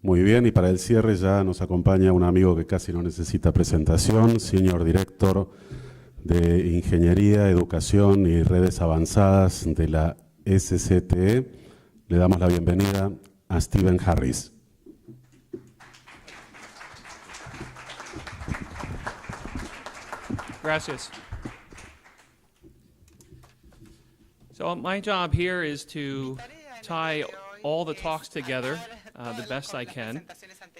Muy bien, y para el cierre ya nos acompaña un amigo que casi no necesita presentación, Senior Director de Ingeniería, Educación y Redes Avanzadas de la SCTE. Le damos la bienvenida a Stephen Harris. Gracias. So my job here is to tie all the talks together the best I can,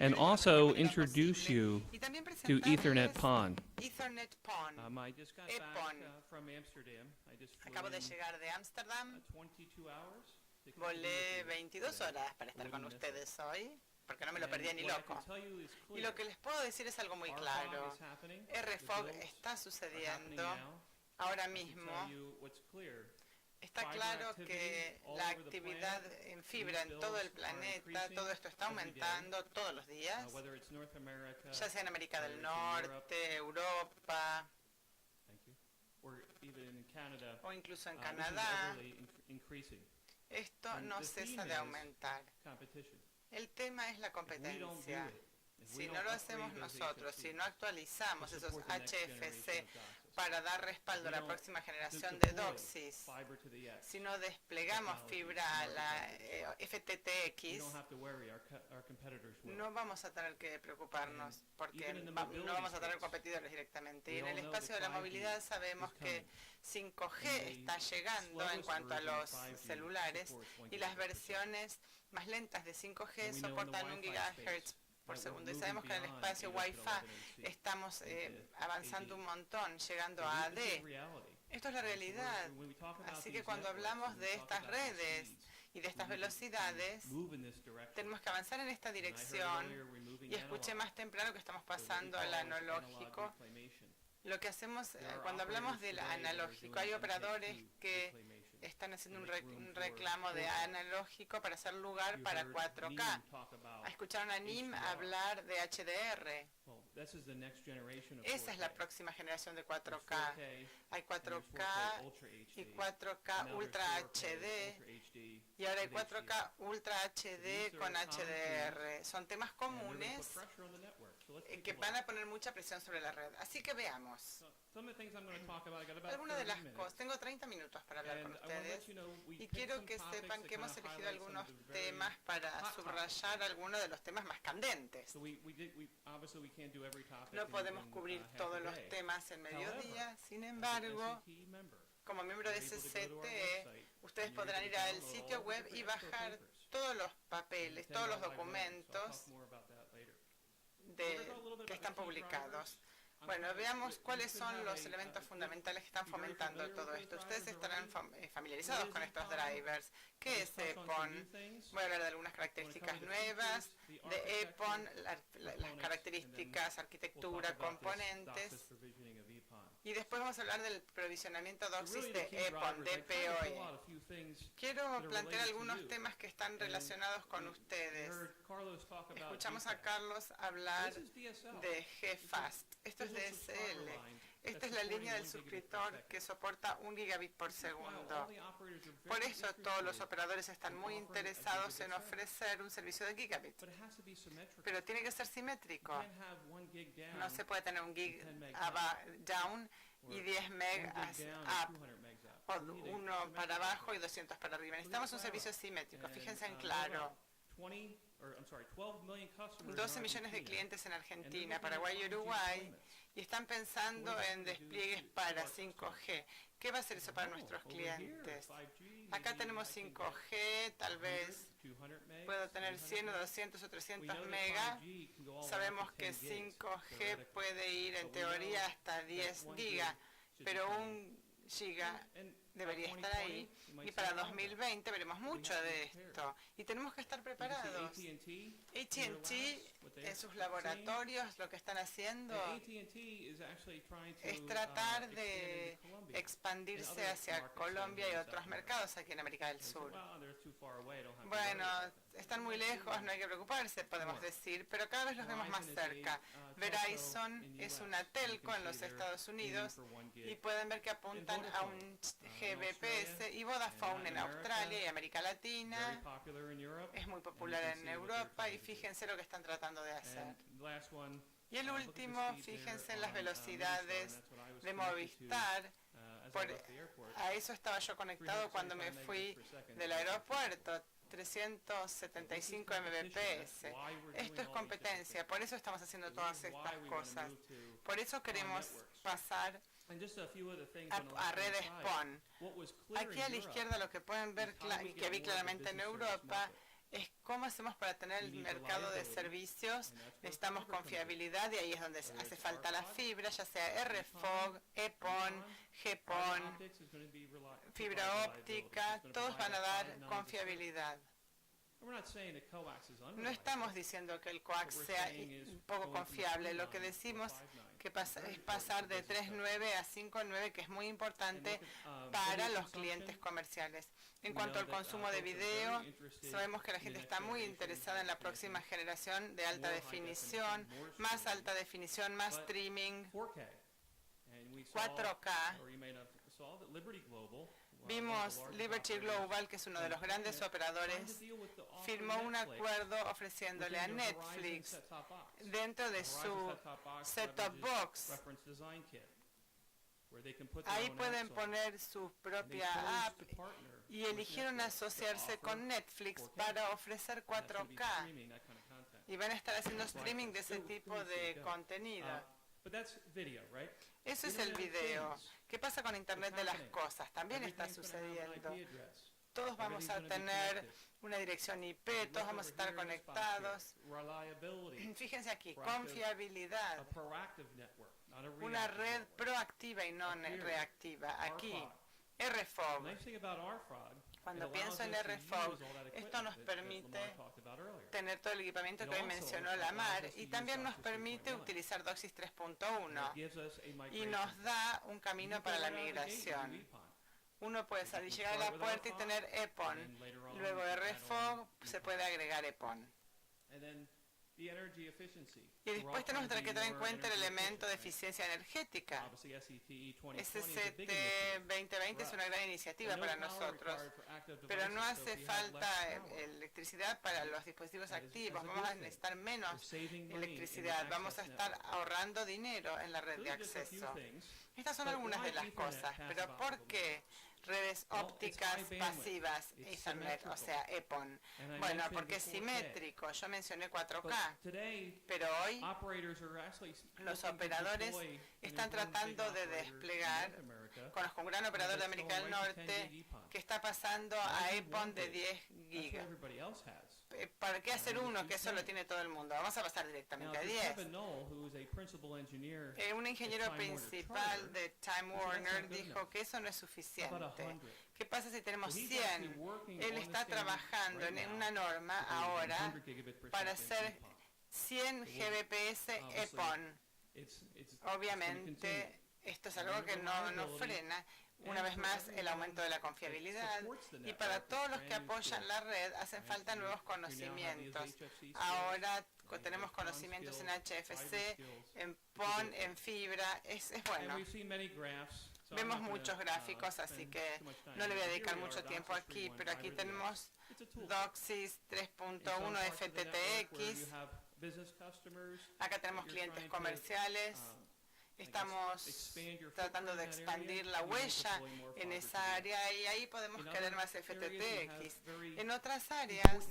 and also introduce you to Ethernet PON. I just got back from Amsterdam. I just Acabo de llegar de Ámsterdam. 22 hours. Volé 22 horas para estar con ustedes hoy, porque no me lo perdía ni loco. Y lo que les puedo decir es algo muy claro. RFOG está sucediendo ahora mismo. Está claro que la actividad en fibra en todo el planeta, todo esto está aumentando todos los días, ya sea en América del Norte, Europa, o incluso en Canadá. Esto no cesa de aumentar. El tema es la competencia. Si no lo hacemos nosotros, si no actualizamos esos HFC para dar respaldo a la próxima generación de DOCSIS, si no desplegamos fibra a la FTTX, no vamos a tener que preocuparnos porque no vamos a tener competidores directamente. Y en el espacio de la movilidad sabemos que 5G está llegando en cuanto a los celulares y las versiones más lentas de 5G soportan 1 GHz por segundo. Y sabemos que en el espacio Wi-Fi estamos avanzando un montón, llegando a AD. Esto es la realidad. Así que cuando hablamos de estas redes y de estas velocidades, tenemos que avanzar en esta dirección. Y escuché más temprano que estamos pasando al analógico. Lo que hacemos cuando hablamos del analógico, hay operadores que están haciendo un reclamo de analógico para hacer lugar para 4K. Escucharon a NIM hablar de HDR. Esa es la próxima generación de 4K. Hay 4K y 4K Ultra HD y ahora hay 4K Ultra HD con HDR. Son temas comunes que van a poner mucha presión sobre la red. Así que veamos. Algunas de las cosas. Tengo 30 minutos para hablar con ustedes y quiero que sepan que hemos elegido algunos temas para subrayar algunos de los temas más candentes. No podemos cubrir todos los temas en mediodía, sin embargo, como miembro de SCTE, ustedes podrán ir al sitio web y bajar todos los papeles, todos los documentos que están publicados. Bueno, veamos cuáles son los elementos fundamentales que están fomentando todo esto. Ustedes estarán familiarizados con estos drivers. ¿Qué es EPON? Voy a hablar de algunas características nuevas de EPON, las características, arquitectura, componentes. Y después vamos a hablar del provisionamiento DOCSIS de EPON, DPoE. Quiero plantear algunos temas que están relacionados con ustedes. Escuchamos a Carlos hablar de GFAST. Esto es DSL. Esta es la línea del suscriptor que soporta 1 gigabit por segundo. Por eso todos los operadores están muy interesados en ofrecer un servicio de gigabit. Pero tiene que ser simétrico. No se puede tener 1 gig down y 10 meg up, o uno para abajo y 200 para arriba. Necesitamos un servicio simétrico. Fíjense en claro. 12 millones de clientes en Argentina, Paraguay y Uruguay, y están pensando en despliegues para 5G. ¿Qué va a hacer eso para nuestros clientes? Acá tenemos 5G, tal vez puedo tener 100 o 200 o 300 megas. Sabemos que 5G puede ir en teoría hasta 10 gigas, pero 1 giga debería estar ahí. Y para 2020 veremos mucho de esto. Y tenemos que estar preparados. AT&T en sus laboratorios lo que están haciendo es tratar de expandirse hacia Colombia y otros mercados aquí en América del Sur. Bueno, están muy lejos, no hay que preocuparse, podemos decir, pero cada vez los vemos más cerca. Verizon es una telco en los Estados Unidos y pueden ver que apuntan a un GBPS y y Vodafone en Latin Australia y America, América very Latina. popular in Europe. Es muy and you popular can en see what they're Europa y trying to do. fíjense lo que están tratando de hacer. And the last one, Y el look at the último, speed there fíjense en las on, Movistar, and velocidades that's what I was de connected to, Movistar. as I Por- left the airport. A eso estaba yo conectado cuando me 375 fui megabits per second. del aeropuerto, 375 Mbps. Esto es competencia, por eso estamos haciendo todas estas cosas. Por eso queremos pasar And just a few other things on the a left-hand redes side. PON. What was clear Aquí a in la Europe izquierda lo que pueden ver is how we y que get vi more of a claramente en business service Europa market. es cómo hacemos para tener el We need mercado de reliability, servicios. and that's where Necesitamos fiber comes in. confiabilidad y ahí es donde Whether hace it's falta la RFOG, fibra, ya sea RFOG, EPON, Fiber GPON, optics is going to be fibra provide óptica, reliability. It's gonna todos van a provide dar 5 nines of confiabilidad. service. We're not saying that coax is No unreliable. estamos diciendo que el coax What we're sea saying is poco going from confiable, lo que 3.9 to decimos 5.9. que es Very pasar important de for business 3.9 a 5.9, que es muy And importante look at, para video los consumption. clientes comerciales. En We cuanto know al that, consumo de folks are video, very interested sabemos que la in gente the está next muy generation interesada en la of próxima definition. generación de alta More high definición, definition, more más streaming. alta definición, más But streaming, 4K. And we saw, 4K. or you may not saw that Liberty Global, Vimos Liberty Global, que es uno de los grandes operadores, firmó un acuerdo ofreciéndole a Netflix dentro de su set-top box. Ahí pueden poner su propia app y eligieron asociarse con Netflix para ofrecer 4K y van a estar haciendo streaming de ese tipo de contenido. Eso es el video. ¿Qué pasa con Internet de las cosas? También está sucediendo. Todos vamos a tener una dirección IP, todos vamos a estar conectados. Fíjense aquí, confiabilidad. Una red proactiva y no reactiva. Aquí, RFOG. Cuando pienso en RFOG, esto nos permite tener todo el equipamiento que hoy mencionó Lamar y también nos permite utilizar DOCSIS 3.1 y nos da un camino para la migración. Uno puede salir, llegar a la puerta y tener EPON. Luego RFOG se puede agregar EPON. Y después tenemos que tener en cuenta el elemento de eficiencia energética. SCT 2020 es una gran iniciativa para nosotros, pero no hace falta electricidad para los dispositivos activos. Vamos a necesitar menos electricidad, vamos a estar ahorrando dinero en la red de acceso. Estas son algunas de las cosas, pero ¿por qué redes ópticas pasivas Ethernet, o sea, EPON? Bueno, porque es simétrico. Yo mencioné 4K, pero hoy los operadores están tratando de desplegar, conozco un gran operador de América del Norte que está pasando a EPON de 10 gigas. ¿Para qué hacer uno que eso lo tiene todo el mundo? Vamos a pasar directamente a 10. Un ingeniero principal de Time Warner dijo que eso no es suficiente. ¿Qué pasa si tenemos 100? Él está trabajando en una norma ahora para hacer 100 Gbps EPON. Obviamente, esto es algo que no frena. Una vez más, el aumento de la confiabilidad. Y para todos los que apoyan la red, hacen falta nuevos conocimientos. Ahora tenemos conocimientos en HFC, en PON, en fibra. Es bueno. Vemos muchos gráficos, así que no le voy a dedicar mucho tiempo aquí, pero aquí tenemos DOCSIS 3.1 FTTX. Acá tenemos clientes comerciales. Estamos tratando de expandir la huella en esa área y ahí podemos querer más FTTX. En otras áreas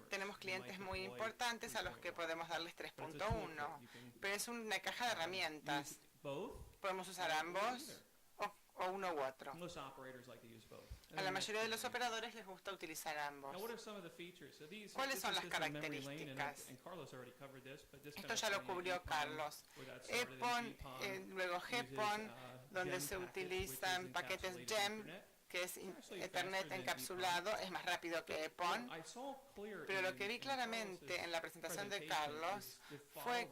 tenemos clientes muy importantes a los que podemos darles 3.1, pero es una caja de herramientas. Podemos usar ambos o uno u otro. A la mayoría de los operadores les gusta utilizar ambos. ¿Cuáles son las características? Esto ya lo cubrió Carlos. EPON, luego GPON, donde se utilizan paquetes GEM, que es Ethernet encapsulado, es más rápido que EPON. Pero lo que vi claramente en la presentación de Carlos fue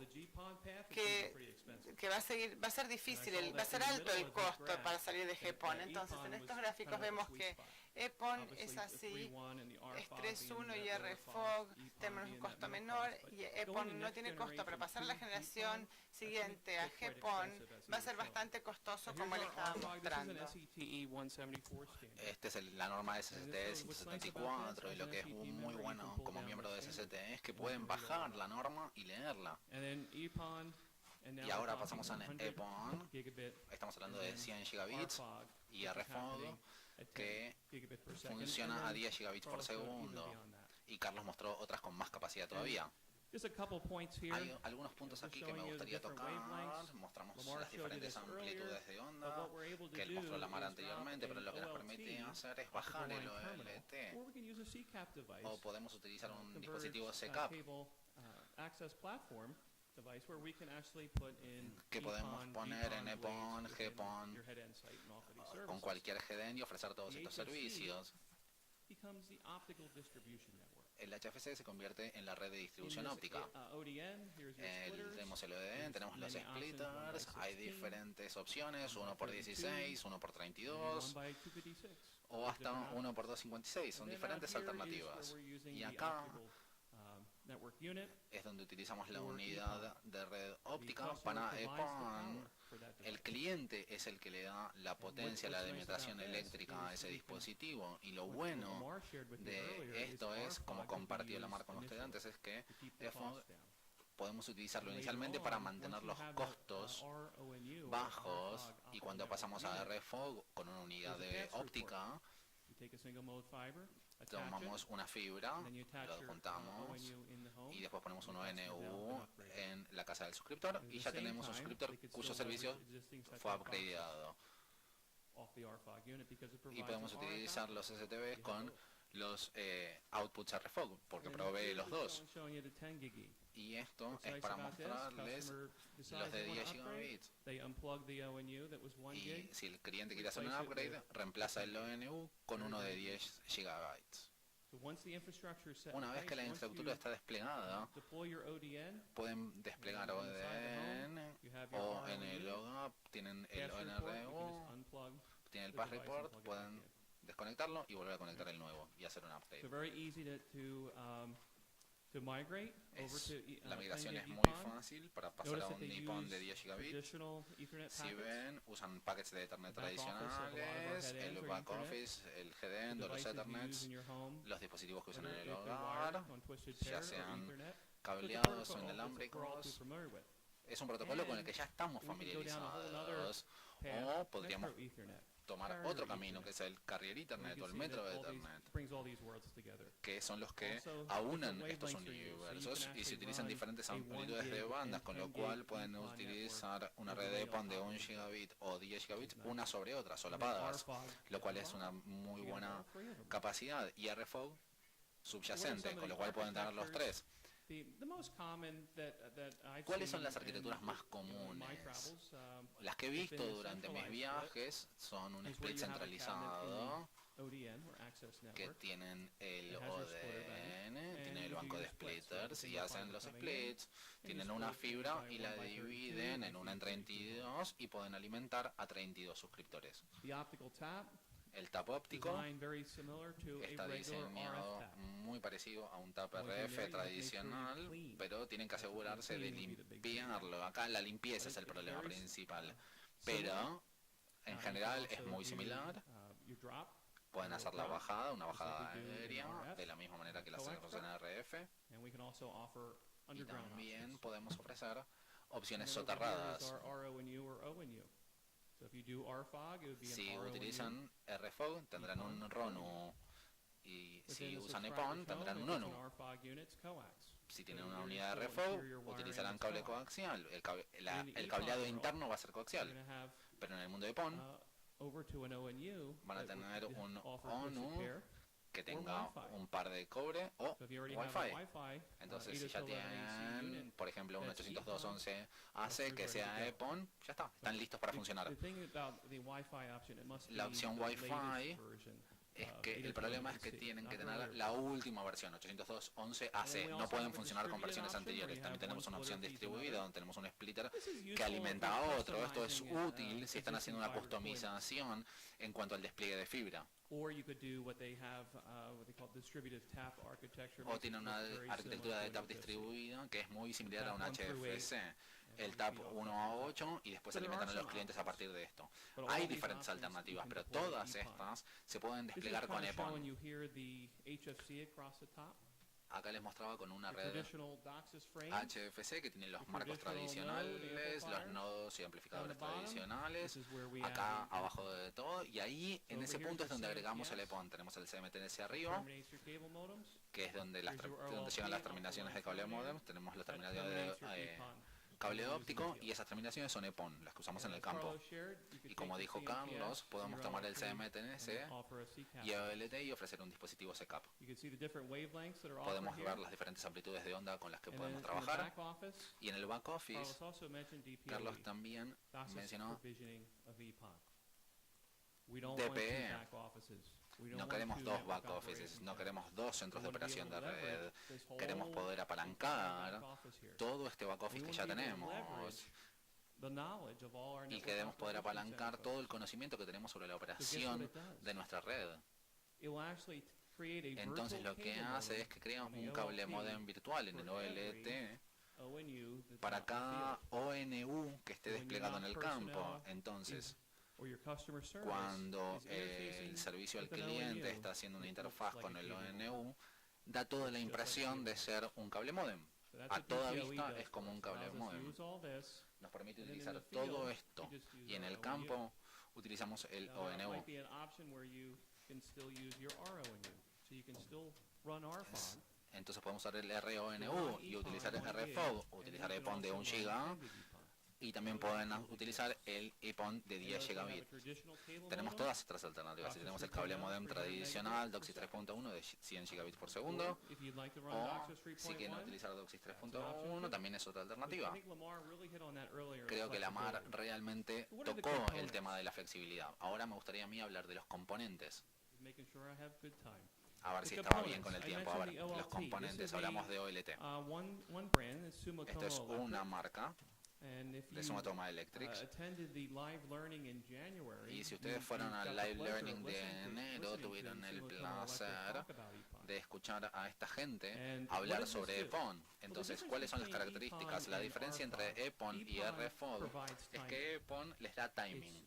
que va a ser difícil, va a ser alto el costo para salir de GPON. Entonces, en estos gráficos vemos que EPON Obviously, es the así, 3.1 and the es RFOG 3.1 being y the RFOG EPON tenemos un being costo that no menor cost, but y going to EPON no next tiene costo, pero generation pasar a la 2 generación EPON, siguiente a that's quite GPON expensive, as he va a was ser showing. bastante costoso And como here's le our estaba RFOG. This is an mostrando. SETE 174 standard. Esta es la norma And SST this is what's nice about this. 174 y As lo an que es SET muy member, you bueno can pull como down miembro de the SST standard es que and pueden read it bajar over. la norma y leerla. And then EPON, and now Y we're ahora talking pasamos a 100 EPON, gigabit, estamos hablando and de then 100 gigabits RFOG, y which is RFOG happening at 10 que gigabit per second. funciona And a then 10 gigabits por Carlos showed even segundo. beyond that. Y Carlos mostró otras con más capacidad todavía. Just a couple points here. Hay algunos puntos Just aquí que me showing you the gustaría different tocar. wavelengths. Mostramos Lamar las showed you diferentes this earlier, amplitudes de but onda what we're able to que él do mostró Lamar is anteriormente, drop pero lo que nos an permite OLT hacer es optical bajar el line terminal, OLT. or we can use a CCAP device, O podemos utilizar un converged, dispositivo CCAP cable access platform device where we can actually put in que podemos EPON, poner en GPON, EPON, blades within GPON, your head-end site and all of these con services. cualquier GDEN y ofrecer todos The estos HFC servicios. becomes the optical distribution network. El HFC se convierte en la red de In distribución this, óptica. ODN, here's your splitters. Tenemos el ODN, tenemos los many options, splitters, 1 by hay 16, diferentes opciones, 1 1 by por 32, 16, 1 por maybe 32 1 by 256. o There's hasta different 1 por 256, son And then diferentes out here is alternativas. where we're using Y the acá optical, network unit. es donde utilizamos la for unidad de red The óptica customer para provides the EPON. power for that El device. cliente es el que le da la potencia, la what's nice delimitación about this eléctrica a is ese we can- dispositivo. Y lo What bueno Lamar shared with you de earlier esto is es, como RFOG can be compartió Lamar used con usted initially antes, es que to keep the EPON cost down. podemos utilizarlo Later inicialmente para on, mantener once you los have that, costos RONU or bajos, RFOG y cuando optical pasamos a network unit, RFOG con una unidad There's a de pass-through óptica, you take a single mode fiber, attach tomamos it, una fibra, and then you attach lo your juntamos ONU in the home. y después ponemos un and the customer's now ONU been upgraded. en la casa del suscriptor And at y the ya same tenemos un time, suscriptor they could cuyo still servicio leverage existing fue set-top boxes upgradeado. off the RFOG unit because it Y provides podemos an RF utilizar output. los STBs You con have both. los outputs RFOG porque And provee here's los the dos. showing you the 10 gig. Y esto What's es nice para about this, mostrarles customer decides los de they wanna 10 upgrade, gigabits. they unplug the ONU that was 1 Y gig. si el cliente quiere hacer un replace it upgrade, with reemplaza el ONU con uno de 10 gigabytes. So once the infrastructure is set in Una vez place, que la once infraestructura you está desplegada, deploy your ODN, pueden desplegar Inside the ODN home, you have your o en el RONU, OGAP tienen el pass report, you can just ONRU, unplug tienen el the pass device and report, plug it back pueden in. desconectarlo y volver a conectar el nuevo y hacer un upgrade. So very easy to migrate over to La 10 migración gig es muy EPON. fácil para pasar Notice a that un they Nippon use de 10 gigabits. traditional Ethernet Si packets. ven, usan paquetes de Ethernet The back office of a lot of our tradicionales, head-ends el are back Ethernet. office, el The headend o los devices you use Ethernets, in your home, los dispositivos que usan en whether el if they're wired hogar, on twisted ya pair or sean Ethernet, so it's a cableados o protocol that we're all inalámbricos. too familiar with. Es un protocolo con el que ya estamos We could go down a whole nother familiarizados. path, O podríamos Metro Ethernet. tomar Carrier otro camino Ethernet. que es el Carrier And Ethernet you o can el see Metro that all these Ethernet, brings all these worlds together. que son los que Also, aunan different estos wavelengths are used, so you universos can y se actually utilizan run diferentes a 1 amplitudes de gig bandas, and con lo 10 gig cual pueden EPON utilizar network una red de overlay on EPON de top 1 of it. gigabit o 10 gigabits Nice. una sobre otra, And then solapadas, RFOG lo cual at es the una bottom, muy you get buena all three of them. capacidad. Y RFOG subyacente, some of con lo the cual pueden tener los tres. The most common that I've ¿Cuáles seen son las in, arquitecturas más in my comunes? travels, Las que he has visto been a durante mis centralized viajes son un is where split you have a cabinet in centralizado the ODN or access que network. tienen el It has your splitter ODN, bank, tienen and el you banco do de your splits, splitters so y the hacen fiber los coming in, splits, and tienen you una split fibra by y 1 la by 32 dividen en and una en 32 y pueden alimentar a 32 suscriptores. The optical tap, El tap óptico designed very similar to a está regular diseñado RF tap. muy parecido a un tap Once you're there, RF you have to make sure tradicional, you're clean. pero tienen que asegurarse de Cleaning would be the big thing. limpiarlo. Acá la limpieza es el But problema it's very, principal. similar. Pero en You general can es also muy do, similar. your drop, Pueden your hacer la drop, bajada, una just like bajada we do in aérea, RF, de la misma manera que la coax hacemos en drop. RF. and we can also offer Y underground también options. podemos ofrecer And opciones then over here is soterradas. our RONU or ONU. So if you do RFOG, it would be Si an RONU. utilizan RFOG tendrán un EPON. RONU. Y Within si the usan subscriber's EPON home, tendrán if un it's ONU. an RFOG unit, it's coax. Si So tienen here una is unidad de the RFOG, interior wiring utilizarán that's cable coax. coaxial. In the El cableado EPON interno va a ser You're coaxial. going to have Pero en el mundo de EPON, over to an ONU van a that would tener un offer ONU twisted pair. que tenga Wi-Fi. un par de cobre o So if you already have a Wi-Fi. Wi-Fi, Entonces, si ya 802.11ac tienen, unit, por ejemplo, un that's 802.11ac que ready sea to go. EPON, ya está, están listos para funcionar. The thing about the Wi-Fi option, it must La be opción the Wi-Fi latest version Es of que el problema es que 802.11ac, tienen que not tener earlier. la última versión, 802.11ac. No pueden funcionar con versiones anteriores. También tenemos una opción distribuida donde tenemos un splitter que alimenta a otro. Esto es útil si están haciendo una customización en cuanto al despliegue de fibra. Or you could do what they have, what they call distributive tap architecture. O tiene una arquitectura de TAP distribuida que es muy similar a un HFC. El TAP 1 a 8 y después alimentan a los clientes a partir de esto. Hay diferentes alternativas, pero todas estas se pueden desplegar con EPON. Acá les mostraba con una red HFC que tiene los marcos tradicionales, los nodos y amplificadores tradicionales, acá abajo de todo, y ahí en ese punto es donde agregamos el EPON. Tenemos el CMTNS arriba, que es donde llegan las terminaciones de cable modem, tenemos las terminaciones de cable óptico, y esas terminaciones son EPON, las que usamos en el campo. Y como dijo Carlos, podemos tomar el CMTNS y OLT y ofrecer un dispositivo CCAP. Podemos ver las diferentes amplitudes de onda con las que podemos trabajar. Y en el back office, Carlos también mencionó DPE. No queremos dos back offices, no queremos dos centros de operación de red. Queremos poder apalancar todo este back office que ya tenemos. Y queremos poder apalancar todo el conocimiento que tenemos sobre la operación de nuestra red. Entonces lo que hace es que crea un cable modem virtual en el OLT para cada ONU que esté desplegado en el campo. Entonces, cuando el servicio al cliente está haciendo una interfaz con el ONU, da toda la impresión de ser un cable modem. A toda vista es como un cable modem. Nos permite utilizar todo esto y en el campo utilizamos el ONU. Entonces podemos usar el RONU y utilizar el RFOG, utilizar EPON de 1 GB y también pueden utilizar el EPON de 10 gigabits. Tenemos todas estas alternativas. Si tenemos el cable modem tradicional DOCSIS 3.1 de 100 gigabits por segundo, o si quieren utilizar DOCSIS 3.1 también es otra alternativa. Creo que Lamar realmente tocó el tema de la flexibilidad. Ahora me gustaría a mí hablar de los componentes. A ver si estaba bien con el tiempo. A ver, los componentes, hablamos de OLT. Esto es una marca de Sumitomo Electric. Y si ustedes fueron al Live Learning de enero, tuvieron el placer de escuchar a esta gente hablar sobre EPON. Entonces, ¿cuáles son las características? La diferencia entre EPON y RFOG es que EPON les da timing.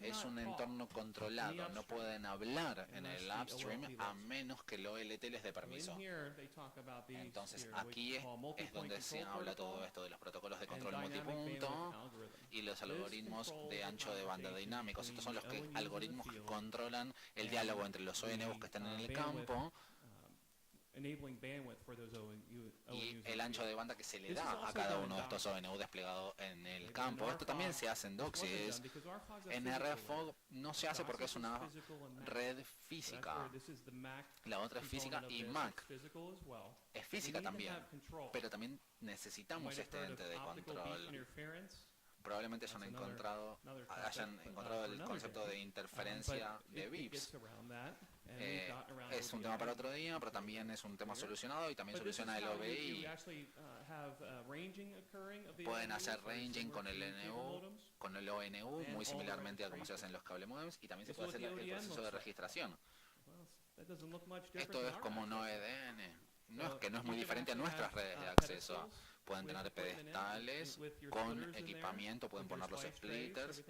Es un entorno controlado, no pueden hablar en el upstream a menos que el OLT les dé permiso. Entonces aquí es donde se habla todo esto de los protocolos de control multipunto y los algoritmos de ancho de banda dinámicos. Estos son los algoritmos que controlan el diálogo entre los ONUs que están en el campo y el ancho de banda que se le da a cada uno de estos ONU desplegado en el campo. Esto también se hace en DOCSIS. En RFOG no se hace porque es una red física. La otra es física y MAC es física también, pero también necesitamos este ente de control. Probablemente hayan encontrado el concepto de interferencia de bits. Es un tema para otro día, pero también es un tema solucionado y también soluciona el OBI. Pueden hacer ranging con el ONU, muy similarmente a como se hace en los cable modems, y también se puede hacer el proceso de registración. Esto es como un OEDN. No es muy diferente a nuestras redes de acceso. Pueden tener pedestales con equipamiento, pueden poner los splitters,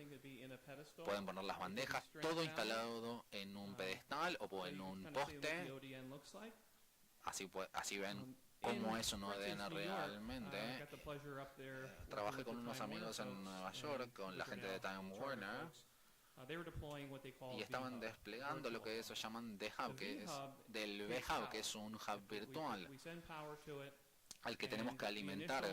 pueden poner las bandejas, todo instalado en un pedestal o en un poste. Así ven cómo es un ODN realmente. Trabajé con unos amigos en Nueva York, con la gente de Time Warner, y estaban desplegando lo que ellos llaman The Hub, que es del V-Hub, que es un hub virtual al que tenemos que alimentar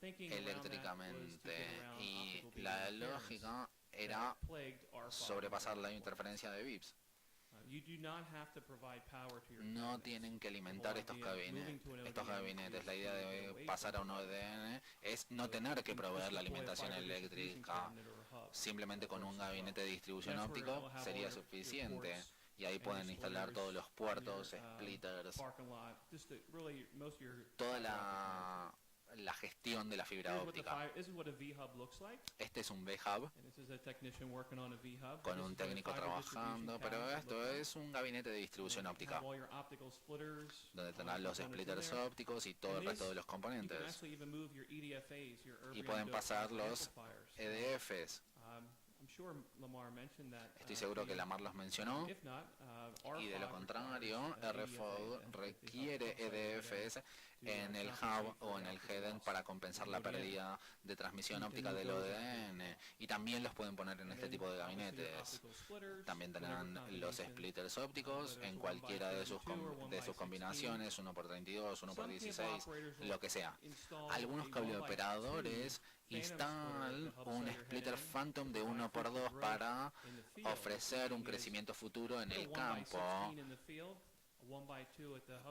eléctricamente, y la lógica era sobrepasar la interferencia de bits. No tienen que alimentar estos gabinetes. La idea de pasar a un ODN es no tener que proveer la alimentación eléctrica. Simplemente con un gabinete de distribución óptico sería suficiente. Y ahí pueden instalar todos los puertos, splitters, toda la gestión de la fibra Here's what the óptica. this is what a V-hub looks like. Este es un V-Hub And this is a technician working on a V-hub. con This un is what a técnico fiber distribution trabajando, pero cabinet would esto look like. es un gabinete de distribución You óptica, have all your optical splitters, donde all the tendrán los components in splitters there. ópticos y todo el And resto these- de los You can componentes. actually even move your EDFAs, your Y Erbium pueden doped pasar optical los amplifiers. EDFs. I'm sure Lamar mentioned that. Estoy seguro que Lamar los mencionó. If not, Y de lo RFOG contrario, requires, RFOG EDFAs, requiere at the hub EDFs en el hub o en el headend para compensar la pérdida de transmisión óptica del ODN. Y también los pueden poner en este tipo de gabinetes. También tendrán los splitters ópticos en cualquiera de sus combinaciones, 1x32, 1x16, lo que sea. Algunos cableoperadores instalan un splitter Phantom de 1x2 para ofrecer un crecimiento futuro en el campo.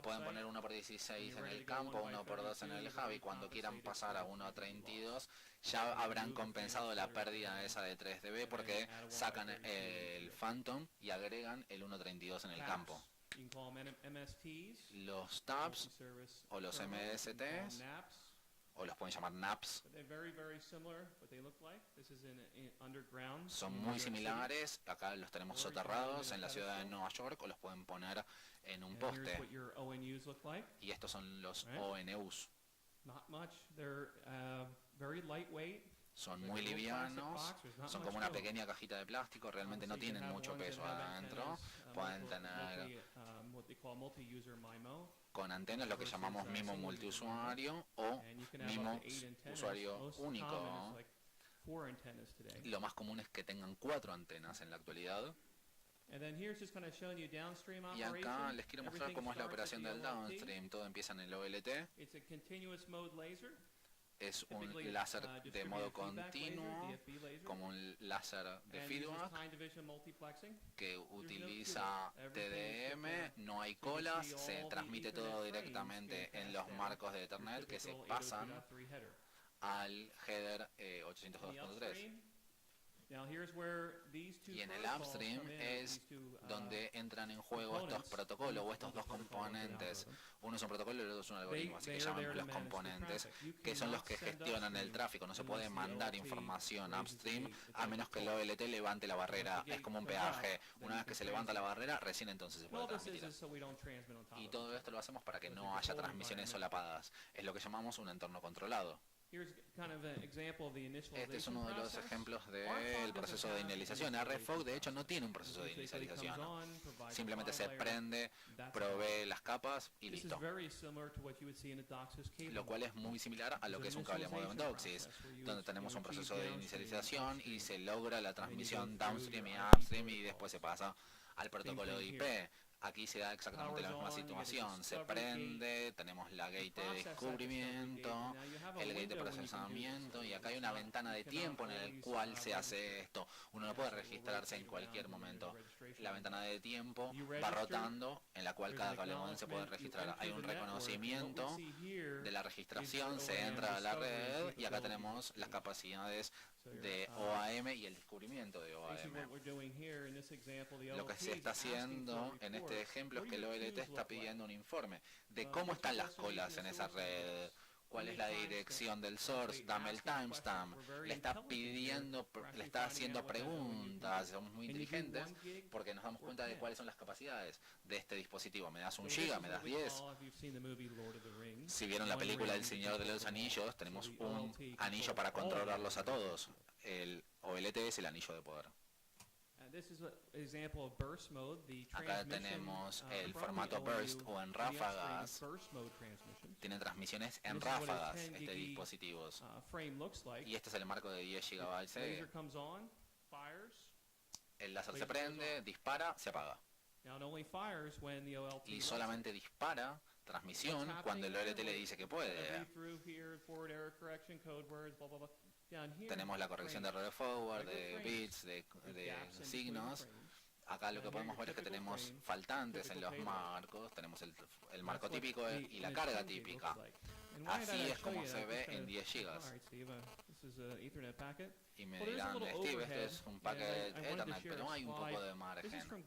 Pueden poner 1x16 en el campo, 1x2 en el hub, y cuando quieran pasar a 1x32 ya habrán compensado la pérdida esa de 3 dB porque sacan el Phantom y agregan el 1.32 en el campo. Los TAPs o los MSTs, o los pueden llamar NAPs, son muy similares. Acá los tenemos soterrados en la ciudad de Nueva York, o los pueden poner en un poste. Y estos son los ONUs. Son muy livianos, son como una pequeña cajita de plástico, realmente no tienen mucho peso adentro. Pueden tener con antenas lo que llamamos MIMO multiusuario o MIMO usuario único. Lo más común es que tengan 4 antenas en la actualidad. Y acá les quiero mostrar cómo es la operación del downstream. Todo empieza en el OLT. Es un láser de modo continuo, como un láser de feedback, que utiliza TDM, no hay colas, se transmite todo directamente en los marcos de Ethernet que se pasan al header 802.3. Y en el upstream es donde entran en juego estos protocolos o estos dos componentes. Uno es un protocolo y el otro es un algoritmo, así que llaman los componentes, que son los que gestionan el tráfico. No se puede mandar información upstream a menos que el OLT levante la barrera. Es como un peaje. Una vez que se levanta la barrera, recién entonces se puede transmitir. Y todo esto lo hacemos para que no haya transmisiones solapadas. Es lo que llamamos un entorno controlado. Este es uno de los ejemplos del proceso de inicialización. RFOG de hecho no tiene un proceso de inicialización. Simplemente se prende, provee las capas y listo. Lo cual es muy similar a lo que es un cable modem DOCSIS, donde tenemos un proceso de inicialización y se logra la transmisión downstream y upstream y después se pasa al protocolo de IP. Aquí se da exactamente la misma situación. Se prende, tenemos la gate de descubrimiento, el gate de procesamiento, y acá hay una ventana de tiempo en el cual se hace esto. Uno no puede registrarse en cualquier momento. La ventana de tiempo va rotando, en la cual cada cable modem se puede registrar. Hay un reconocimiento de la registración, se entra a la red, y acá tenemos las capacidades de OAM y el descubrimiento de OAM. Lo que se está haciendo en este ejemplo es que el OLT está pidiendo un informe de cómo están las colas en esa red, cuál es la dirección del source, dame el timestamp. Le está pidiendo, le está haciendo preguntas. Somos muy inteligentes porque nos damos cuenta de cuáles son las capacidades de este dispositivo. ¿Me das 1 giga? ¿Me das 10? Si vieron la película El Señor de los Anillos, tenemos un anillo para controlarlos a todos. El OLT es el anillo de poder. Acá tenemos el formato burst o en ráfagas. Tienen transmisiones en ráfagas este dispositivos. Y este es el marco de 10 GB. El láser se prende, dispara, se apaga. Y solamente dispara transmisión cuando el OLT le dice que puede. Tenemos la corrección de error forward, de bits, de signos. Acá lo que podemos ver es que tenemos faltantes en los marcos. Tenemos el marco típico y la carga típica. Así es como se ve en 10 gigas. Y me dirán, Steve, esto es un paquete Ethernet, pero hay un poco de margen.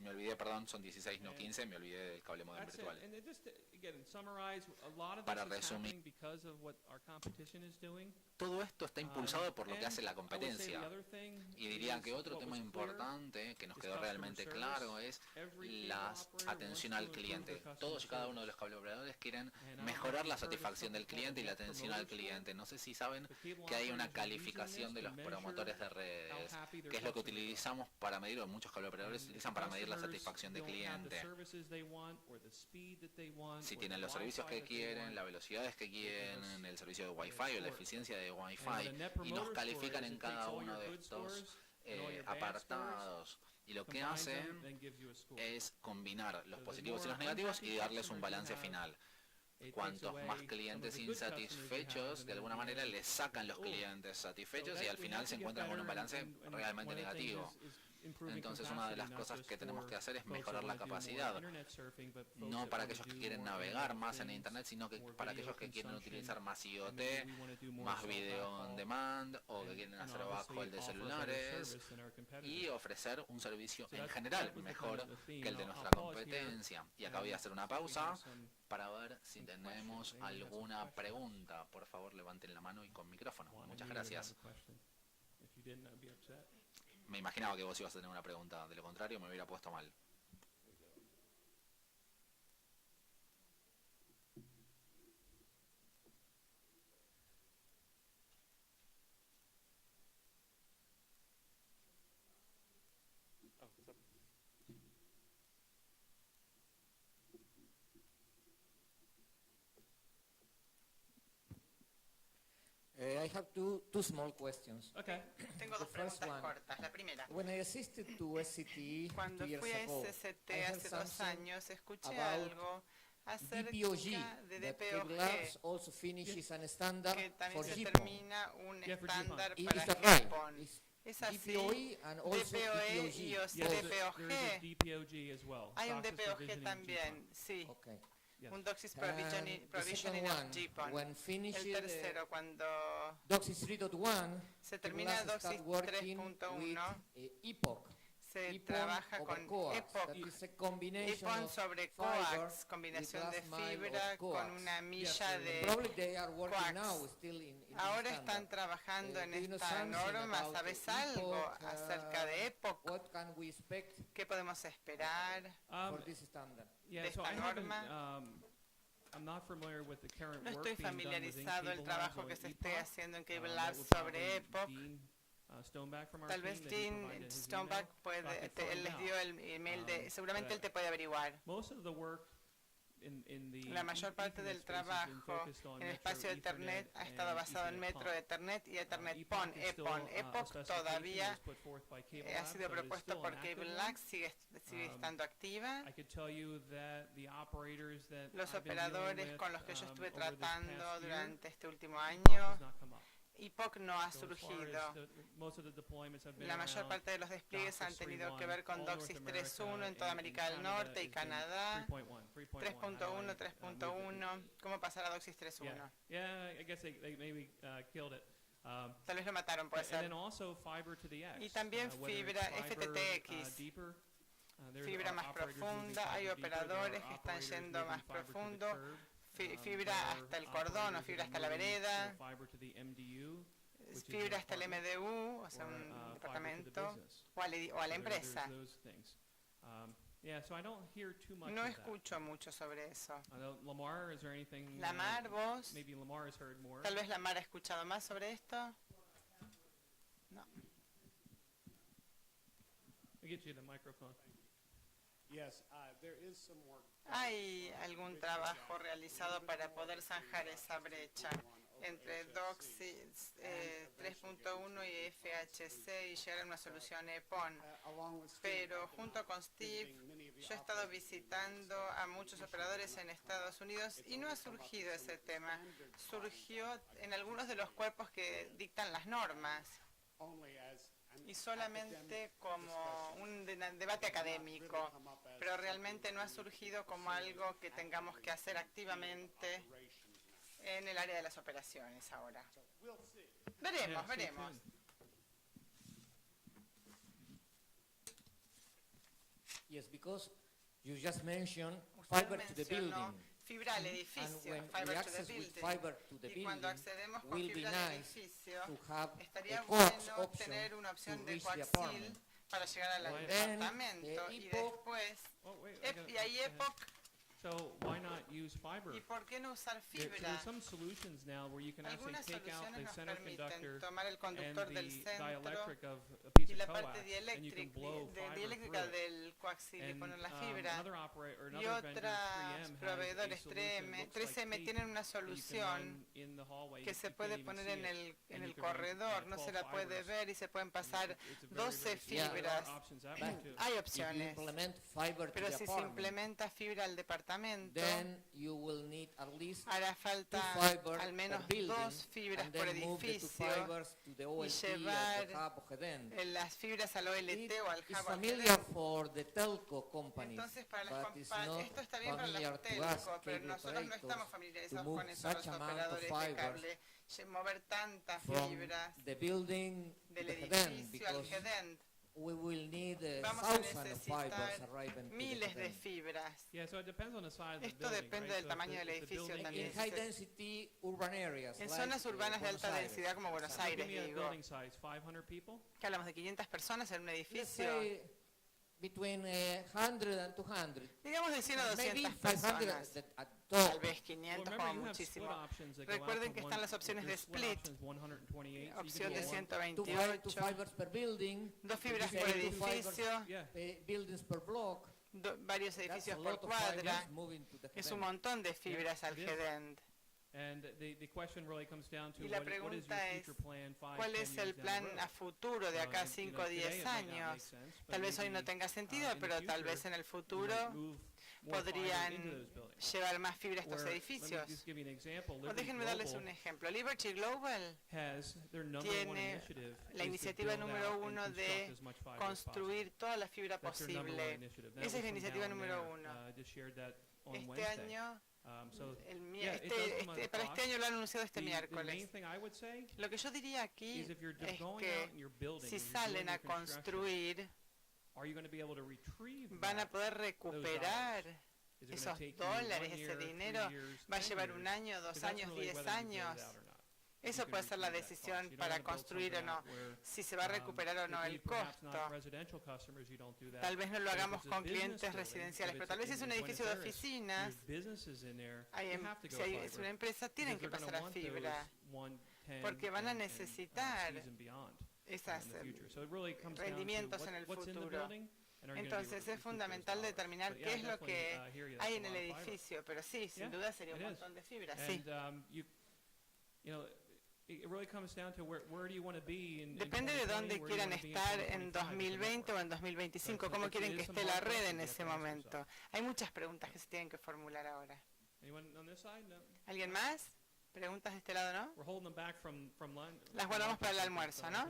Me olvidé, perdón, son 16, no 15, me olvidé del cable modem That's it. virtual. And then just to, again, summarize, a lot of Para this is resumir. happening because of what our competition is doing. todo esto está impulsado por lo que hace la competencia. Y diría que otro tema importante que nos quedó realmente claro es la atención al cliente. Todos y cada uno de los cable operadores quieren mejorar la satisfacción del cliente y la atención al cliente. No sé si saben que hay una calificación de los promotores de redes, que es lo que utilizamos para medir, o muchos cable operadores utilizan para medir la satisfacción del cliente. Si tienen los servicios que quieren, las velocidades que quieren, el servicio de Wi-Fi o la eficiencia de Wi-Fi, y nos califican en cada uno de estos apartados. Y lo que hacen es combinar los positivos y los negativos y darles un balance final. Cuantos más clientes insatisfechos, de alguna manera les sacan los clientes satisfechos y al final se encuentran con un balance realmente negativo. Entonces una de las cosas que tenemos que hacer es mejorar la capacidad, no para aquellos que quieren navegar más en Internet, sino que para aquellos que quieren utilizar más IoT, más video on demand, o que quieren hacer bajo el de celulares, y ofrecer un servicio en general mejor que el de nuestra competencia. Y acá voy a hacer una pausa para ver si tenemos alguna pregunta. Por favor, levanten la mano y con micrófono. Muchas gracias. Me imaginaba que vos ibas a tener una pregunta, de lo contrario me hubiera puesto mal. I have two small questions. Okay. Tengo dos preguntas cortas. La primera. When I assisted to SCT Cuando 2 years fui a ago, SCT I heard hace 2 something años, escuché about algo acerca DPOG, de that Cable Labs DPOG, also finishes an standard que for también se GPON. termina un Yeah, for estándar Is para that right? GPON. Is ¿Es así? DPoE and also DPoE DPOG. y Yes, DPOG. there is a DPOG as well. Hay un DOCSIS DPOG provisioning también, sí. Okay. Yes. Un DOCSIS And provisioning the second of one, GPON. when finished El tercero, cuando DOCSIS 3.1, se Cable termina Labs start DOCSIS working with 3.1, EPOC. se EPON trabaja over con coax. EPOC. That is a combination EPON of sobre fiber coax, combinación with de last mile fibra of con coax. una milla de Probably they are working coax. now still in Ahora this están standard. trabajando en Do you know esta something norma. about ¿Sabes the algo EPOC, acerca de EPOC? What can we expect ¿Qué podemos esperar? for this standard? Yeah, de so esta I haven't, norma? I'm not familiar with the current No work estoy being done within familiarizado el Cable Labs trabajo on que se EPOC. esté haciendo en Cable That Labs would sobre probably EPOC. Dean, Stoneback from our Tal team, vez that he Dean provided his Stoneback email, so I puede, could find él les dio out. el email de, seguramente él te puede averiguar. Most of the work in the La mayor parte del Ethernet space has been trabajo focused on en el Metro espacio de Ethernet ha estado and basado en Ethernet Metro PON. Ethernet y Ethernet EPOC PON. is still, EPON. a EPOC specification todavía that was put forth by Cable ha Labs, sido so it is propuesto still por an active Cable one. Labs, sigue estando activa. I could tell you that the operators that Los I've been dealing operadores with, con los que yo estuve over this tratando past year, durante este último POC año, has not come up. EPOC no ha So as far as surgido. most of the deployments have been La mayor around parte de los despliegues han DOCSIS tenido que 3.1, ver con all North DOCSIS America 3.1 en toda and América del Canada Norte y has been Canadá. 3.1, 3.1, 3.1. ¿Cómo pasar a DOCSIS 3.1? Yeah, I guess they maybe killed it. Tal vez lo mataron, puede And ser. then also fiber to the X. Y también whether it's fibra fiber, FTTX. Deeper, there's Fibra más operators moving profunda, hay fiber deeper, there are operadores que están operators yendo moving más fiber to the profundo, curb, fibra there are hasta el cordón o operators fibra that hasta are la moving, vereda, fiber to the MDU, which is fibra an hasta el apartment, MDU, o sea, or, un fiber to the departamento, business. o a la So there's empresa. those things. Yeah, so I don't hear too much No of that. escucho mucho sobre eso. I don't- Lamar, is there anything? Lamar, vos, Maybe Lamar has heard more. tal vez Lamar ha escuchado más sobre esto. No. I'll get you the microphone. Yes, there is some work. ¿Hay algún trabajo realizado para poder zanjar esa brecha entre DOCSIS 3.1 y FHC y llegar a una solución EPON? Along with Steve, Pero junto con Steve, yo he estado visitando a muchos operadores en Estados Unidos y no ha surgido ese tema. Surgió en algunos de los cuerpos que dictan las normas only as an y solamente como un debate académico, pero realmente no ha surgido como algo que tengamos que hacer activamente en el área de las operaciones ahora. Veremos, Yeah, stay veremos. tuned. Yes, because you just mentioned Usted fiber to the mencionó building. fibra al And edificio, when we fiber to the access with building. fiber to the Y cuando building, accedemos con will be fibra al nice edificio, to have estaría a coax bueno option tener una to opción de reach the coaxil apartment. para llegar al Right. Then, departamento. Y Epoch- después, Oh, wait, I gotta- y ahí go ahead. Epoch, So why not use fiber? ¿y por qué no usar There, so fibra? there's some solutions now where you can actually Algunas take out soluciones the nos center permiten conductor tomar el and conductor the del centro dielectric of a y piece la of parte coax, and you can blow fiber dieléctrica through it. del coaxil y And poner la fibra. another operator, or Y another vendor, otros 3M, has a proveedores solution 3M, that looks like 3M tape tienen una that you can solución run in the hallway. que You se can't puede even poner see en it, el and you can corredor, run, no 12 se la puede fibers. ver y se pueden pasar It's a very, 12 very simple. There are fibras. options that way too. Hay If you opciones, implement fiber to pero the si se apartment, implementa fibra al departamento, then you will need at least hará falta two fibers al menos per building, 2 fibras and por then move the two edificio, fibers to the OLT or llevar the hub or the las fibras al OLT o al It's hub al familiar GDEN. for the telco companies, Entonces, para las but it's compañías, not esto está bien para familiar las to us, telcos, pero cable nosotros no operators, estamos to familiarizados move con eso, los such amount of operadores de fibers cable, mover tantas from fibras the building to del the headend, edificio al because GEDEN. we will need Vamos a thousands of necesitar fibers arriving to the miles de headend. fibras. Yeah, so it depends on the size of the Esto building, depende right? del So if tamaño the- del if the edificio building también. In is- high density urban areas, En like zonas urbanas de Buenos alta Aires, densidad como Buenos so give Aires, me a digo, building size, 500 people? que hablamos de 500 personas en un let's edificio, say between 100 and 200, digamos de 100 a maybe 200 500 personas, at tal top. vez Well, 500 remember, como you have split muchísimo. options that go out Recuerden to que one- están las opciones de there's split split, options, 128, so you opción can de do one- 128, Two fibers per building, 2 fibras you por say two fibers, edificio, Yeah, buildings per block. varios That's a edificios por lot of fibers cuadra, moving to the es un headend. montón de fibras al it is. GEDEN. and the question really comes down to Y la what is your pregunta es, future plan 5, ¿cuál 10 es years el down plan the road? a futuro de acá You know, 5 o today 10 it might not make años? sense, but Tal vez hoy no maybe, tenga sentido, in the pero tal future, vez en el you futuro might move more fiber podrían into those buildings. llevar más fibra a estos Where, let me edificios. just give you an example. O Liberty déjenme darles Global un ejemplo. Liberty Global has their number one tiene initiative la is iniciativa to build número out and 1 construct de as much fiber as possible. construir toda la fibra That's their number one posible. initiative. That Esa es was la from iniciativa down número there. 1. I just shared that on Este Wednesday. año, So, yeah, yeah, it does come at a para cost. este año lo han anunciado este the main miércoles. thing I would say Lo que yo diría aquí is if you're es going out que and you're building, si and you're doing salen your a construction, construir, are you going to be able to retrieve van a that? poder recuperar Is it gonna esos take you dólares, 1 ese year, 3 dinero. years, Va a 10 llevar years? un año, 2 Because that's años, really 10 whether you build it años. out or not. Eso You can puede ser la retrieve that decisión cost. You don't para wanna build construir o something no, out where, si se va a recuperar o no maybe el perhaps not costo. residential customers, you don't do that. Tal vez no lo But if hagamos it's a con business clientes building, residenciales, if pero it's tal vez es un in edificio de Buenos Aires, oficinas, there's businesses in there, hay you em- have to go si es fiber, una empresa, tienen because que they're pasar gonna a want those fibra, 1, 10, porque van a and, necesitar season beyond, esas in the future. So it really comes down to rendimientos en el what's in the futuro. building, and are you gonna be able Entonces to es recoup those fundamental dollars. determinar But qué yeah, es lo definitely, que hear you, hay that's en a el lot of fiber. edificio, pero sí, sin Yeah, duda sería un it is. montón de fibra, sí. And you know, it really comes down to where do you want to be in Depende de 2020, dónde where do you quieran wanna be in estar en 2025 as a 2020 o network. en 2025, So cómo it quieren is que some esté la hard red questions en you ese have to ask momento. Hay muchas preguntas que se tienen que formular ahora. Anyone on this side? No? ¿Alguien más? ¿Preguntas de este lado, no? We're holding them back from lunch. Las guardamos para el almuerzo, ¿no?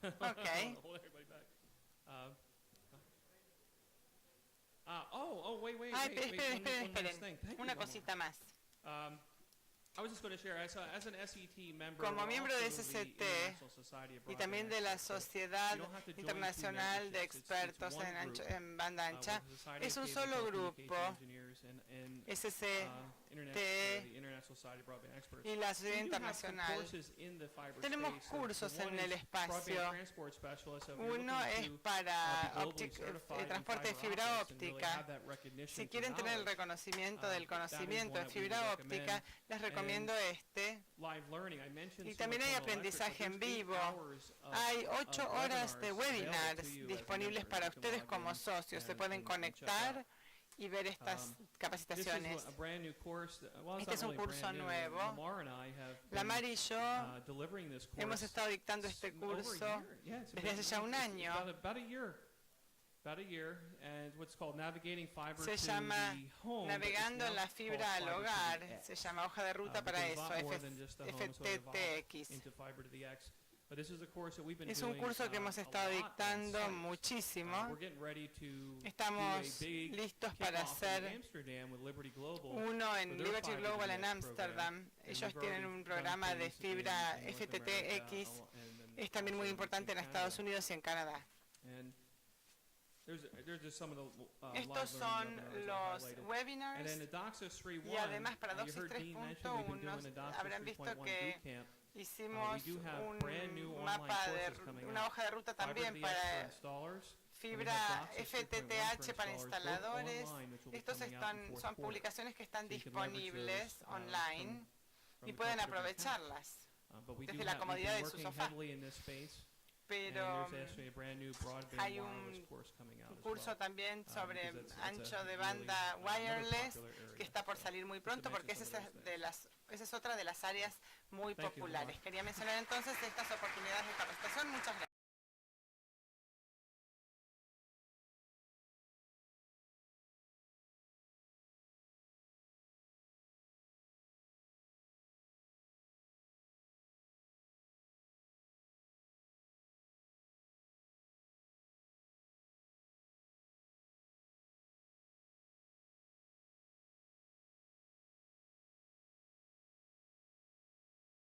Okay. Hold everybody back. Wait, Ay, wait, esperen, one esperen, last thing. esperen. Thank you, Una one more. cosita más. I was just going to share, as an SET member, Como we're miembro de also the SCT International Society of Y también de la Broadband Experts. Sociedad You don't have to join Internacional two de memberships. It's Expertos one en, group, en banda ancha, with the Society es of un Cable solo Telecommunication grupo, Engineers and SC, the International Society of Broadband Experts. y la Sociedad We do have some Internacional. courses in the fiber Tenemos space. cursos One en el is espacio. Broadband Transport Specialist, so if you're Uno looking es to, para be globally certified in transporte de fiber fibra optics and really óptica. have that recognition Si for quieren tener el knowledge, reconocimiento del that is conocimiento one de that we fibra would óptica, recommend. les recomiendo este. live learning. I mentioned Y también hay Silicon Electric, aprendizaje but en there's 8 vivo. hours of- Hay of 8 horas de webinars webinars available to you as a disponibles member. para You can ustedes log como in socios. Se and- pueden and check conectar out. y ver estas This is capacitaciones. a brand new course. Well, it's Este es not un really curso brand new. nuevo. Lamar and I have Lamar been, y yo delivering this course hemos estado dictando este over a curso year. Yeah, it's desde hace ya un it's año. about a year. About a year, and what's called Navigating Fiber Se to llama the Home. but it's Navegando en now la called fibra al Fiber to the hogar. X. Se llama hoja de ruta para Because a eso, lot more than just the home, so it evolved FTTX. into Fiber to the X. But this is a course that we've been Es un doing, curso que hemos a estado lot on dictando site. muchísimo. We're getting ready to Estamos do a big listos para kickoff in hacer Amsterdam with Liberty Global. uno en for their Liberty Fiber to Global the en X Ámsterdam. program. And Ellos we've tienen already un done programa de things fibra in North FTTX. America, and Es también muy also importante en Canada. Estados Unidos y en Canadá. And There's just some of the Estos live son learning webinars I los highlighted. And webinars. then in DOCSIS 3.1, Y además para you DOCSIS heard Dean mention we've been 3.1 doing a DOCSIS habrán visto 3.1 que bootcamp. hicimos we do have brand new un online mapa de courses coming una out. hoja de ruta Fiber también DX for para installers. fibra FTTH para instaladores. Estos son publicaciones que están disponibles online y pueden aprovecharlas desde la comodidad de su sofá. Pero hay un curso también sobre ancho de banda wireless que está por salir muy pronto porque esa es otra de las áreas muy populares. Quería mencionar entonces estas oportunidades de capacitación. Muchas gracias.